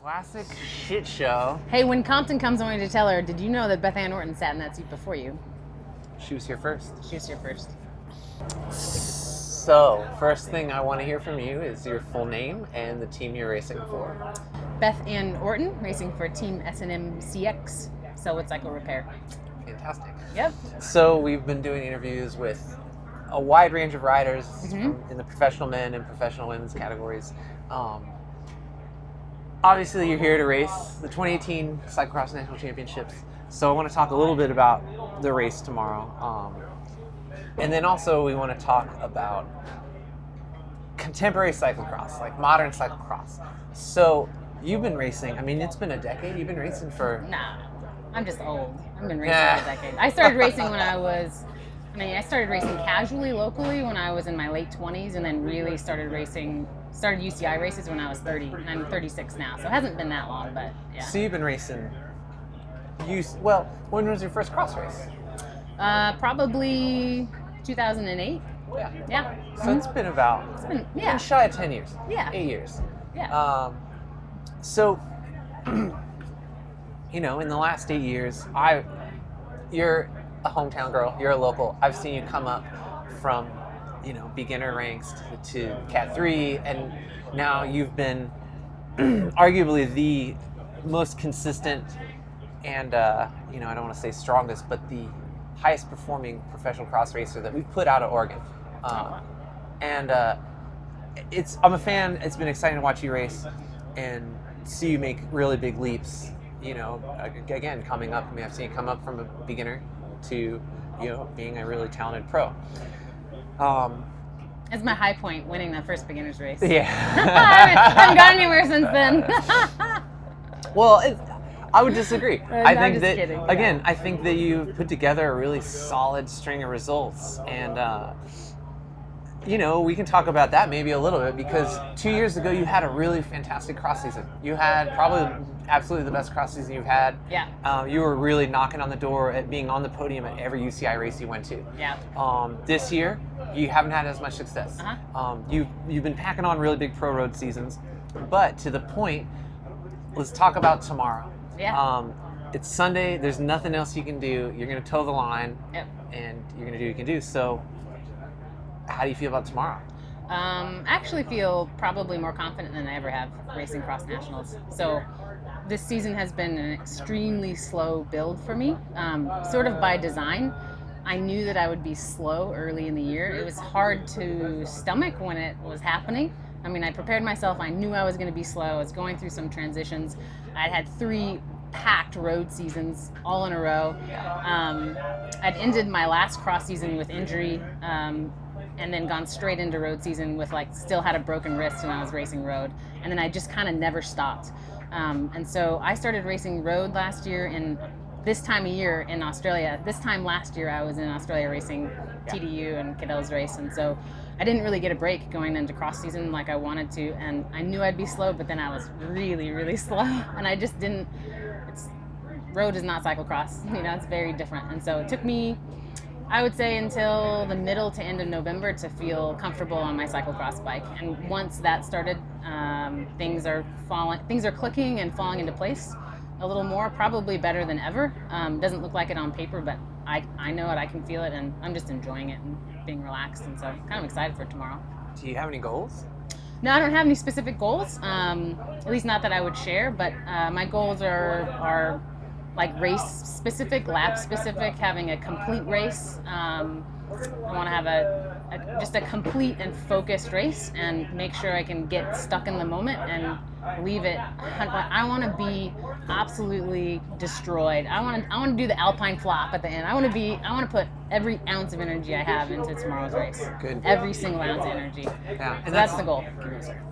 Classic shit show. Hey, when Compton comes, I wanted to tell her, did you know that Beth Ann Orton sat in that seat before you? She was here first. She was here first. So, first thing I want to hear from you is your full name and the team you're racing for. Beth Ann Orton, racing for Team S&M CX, Stalwart Cycle Repair. Fantastic. Yep. So, we've been doing interviews with a wide range of riders in the professional men and professional women's categories. Obviously, you're here to race the 2018 Cyclocross National Championships. So I want to talk a little bit about the race tomorrow. And then also we want to talk about contemporary cyclocross, like modern cyclocross. So you've been racing, I mean, it's been a decade. You've been racing for... Nah, I'm just old. I've been racing for a decade. I started racing when I started racing casually, locally, when I was in my late 20s, and then really started UCI races when I was 30, and I'm 36 now, so it hasn't been that long, but yeah. So you've been racing, when was your first cross race? Probably 2008. Yeah. So it's been been shy of 10 years. Yeah. 8 years. Yeah. So, in the last 8 years, you're a hometown girl, you're a local. I've seen you come up from, beginner ranks to Cat 3, and now you've been arguably the most consistent and, I don't want to say strongest, but the highest performing professional cross racer that we've put out of Oregon. And I'm a fan. It's been exciting to watch you race and see you make really big leaps. Again, coming up. I mean, I've seen you come up from a beginner to, being a really talented pro. It's my high point, winning that first beginner's race. Yeah. I haven't gone anywhere since then. Well, I would disagree. I think that, kidding. Again, I think that you've put together a really solid string of results. And, we can talk about that maybe a little bit, because 2 years ago you had a really fantastic cross season. You had probably absolutely the best cross season you've had. Yeah. You were really knocking on the door at being on the podium at every UCI race you went to. Yeah. This year, you haven't had as much success. You've been packing on really big pro road seasons. But to the point, let's talk about tomorrow. Yeah. It's Sunday. There's nothing else you can do. You're going to toe the line. Yep. And you're going to do what you can do. So how do you feel about tomorrow? I actually feel probably more confident than I ever have racing cross nationals. So this season has been an extremely slow build for me, sort of by design. I knew that I would be slow early in the year. It was hard to stomach when it was happening. I mean, I prepared myself. I knew I was going to be slow. I was going through some transitions. I'd had 3 packed road seasons all in a row. I'd ended my last cross season with injury, and then gone straight into road season with still had a broken wrist and I was racing road. And then I just kind of never stopped. And so I started racing road last year, and this time of year in Australia. This time last year I was in Australia racing TDU and Cadell's race, and so I didn't really get a break going into cross season like I wanted to, and I knew I'd be slow, but then I was really, really slow, and I just didn't. Road is not cyclocross, it's very different, and so it took me, I would say, until the middle to end of November to feel comfortable on my cyclocross bike. And once that started, things are clicking and falling into place a little more, probably better than ever. Doesn't look like it on paper, but I know it, I can feel it, and I'm just enjoying it and being relaxed, and so I'm kind of excited for tomorrow. Do you have any goals? No, I don't have any specific goals, at least not that I would share, but my goals are race specific, lap specific, having a complete race. I want to have just a complete and focused race and make sure I can get stuck in the moment and leave it. I want to be absolutely destroyed. I want to do the alpine flop at the end. I want to put every ounce of energy I have into tomorrow's race. Good. Every single ounce of energy. Yeah, and that's the goal. Give me a second.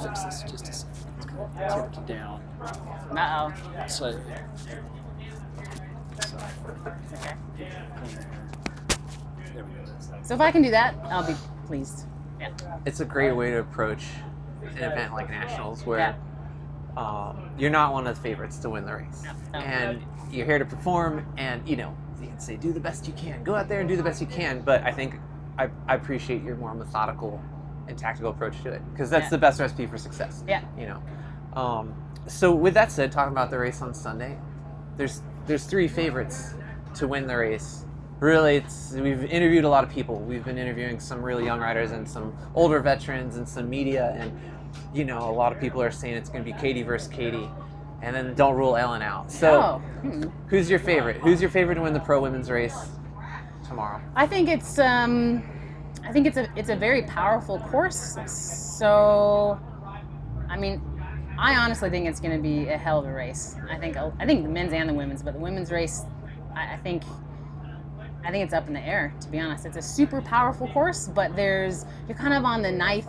Fix this just a second. Tilt it down. Uh-oh. So, Okay. there we go. So if I can do that, I'll be pleased. Yeah. It's a great way to approach an event like Nationals where you're not one of the favorites to win the race. No. And you're here to perform, and you can say do the best you can. Go out there and do the best you can, but I think I appreciate you're more methodical and tactical approach to it, because that's the best recipe for success. Yeah. You know. So with that said, talking about the race on Sunday, there's 3 favorites to win the race. Really, we've interviewed a lot of people. We've been interviewing some really young riders and some older veterans and some media, and you know, a lot of people are saying it's going to be Katie versus Katie, and then don't rule Ellen out. So, who's your favorite? Who's your favorite to win the pro women's race tomorrow? I think it's a very powerful course. So, I mean, I honestly think it's going to be a hell of a race. I think the men's and the women's, but the women's race, I think it's up in the air, to be honest. It's a super powerful course, but you're kind of on the knife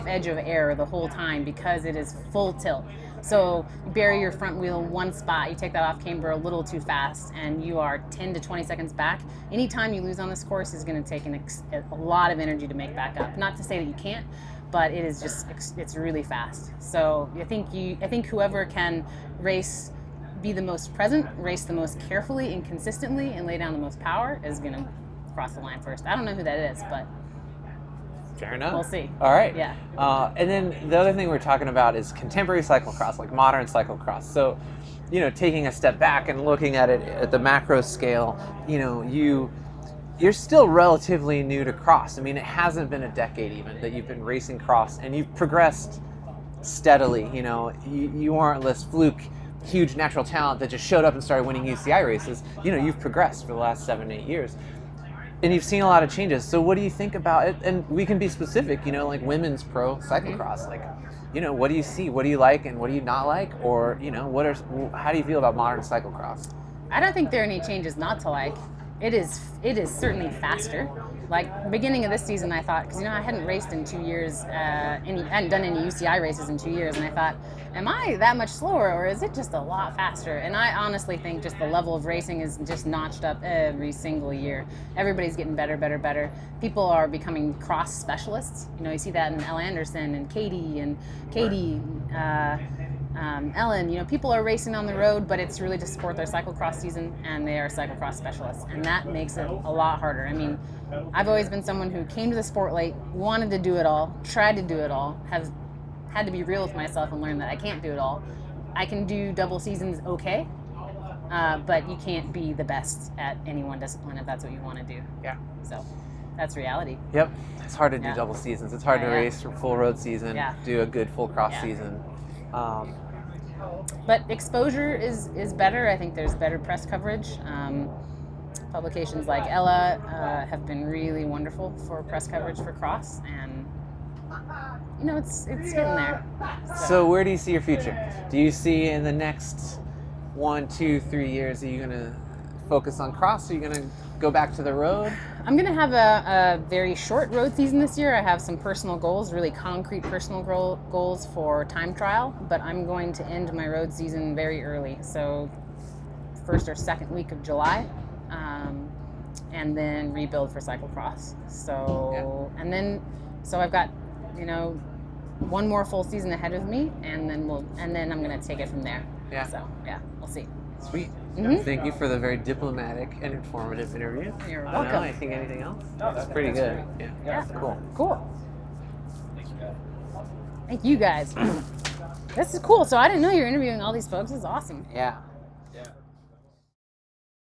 edge of air the whole time because it is full tilt. So you bury your front wheel in one spot, you take that off camber a little too fast, and you are 10 to 20 seconds back. Any time you lose on this course is going to take a lot of energy to make back up. Not to say that you can't, but it is it's really fast. So I think whoever can be the most present, race the most carefully and consistently, and lay down the most power is going to cross the line first. I don't know who that is, but fair enough. We'll see. All right. Yeah. And then the other thing we're talking about is contemporary cyclocross, like modern cyclocross. So, you know, taking a step back and looking at it at the macro scale, you know, you're still relatively new to cross. I mean, it hasn't been a decade even that you've been racing cross, and you've progressed steadily. You know, you aren't this fluke, huge natural talent that just showed up and started winning UCI races. You know, you've progressed for the last 7-8 years, and you've seen a lot of changes. So what do you think about it? And we can be specific, you know, like women's pro cyclocross. Like, you know, what do you see? What do you like and what do you not like? Or, you know, how do you feel about modern cyclocross? I don't think there are any changes not to like. It is certainly faster. Like, beginning of this season, I thought, because, you know, I hadn't raced in 2 years, I hadn't done any UCI races in 2 years, and I thought, am I that much slower, or is it just a lot faster? And I honestly think just the level of racing is just notched up every single year. Everybody's getting better. People are becoming cross specialists. You know, you see that in Elle Anderson and Katie, Ellen. You know, people are racing on the road, but it's really to support their cyclocross season, and they are cyclocross specialists, and that makes it a lot harder. I mean, I've always been someone who came to the sport late, wanted to do it all, tried to do it all, have had to be real with myself and learn that I can't do it all. I can do double seasons okay, but you can't be the best at any one discipline if that's what you want to do. Yeah. So that's reality. Yep. It's hard to do double seasons. It's hard to race for full road season, do a good full cross season. But exposure is better. I think there's better press coverage. Publications like Ella have been really wonderful for press coverage for cross, and you know, it's getting there. So where do you see your future? Do you see in the next 1, 2, 3 years, are you going to focus on cross? Are you going to go back to the road? I'm going to have a very short road season this year. I have some personal goals, really concrete personal goals for time trial, but I'm going to end my road season very early. So first or second week of July, and then rebuild for cyclocross. So, so I've got, you know, one more full season ahead of me, and then I'm going to take it from there. Yeah. So, yeah, we'll see. Sweet. Mm-hmm. Thank you for the very diplomatic and informative interview. You're I don't welcome. know, anything else? That's pretty good. Yeah. Cool. Thank you guys. This is cool. So I didn't know you're interviewing all these folks. This is awesome. Yeah.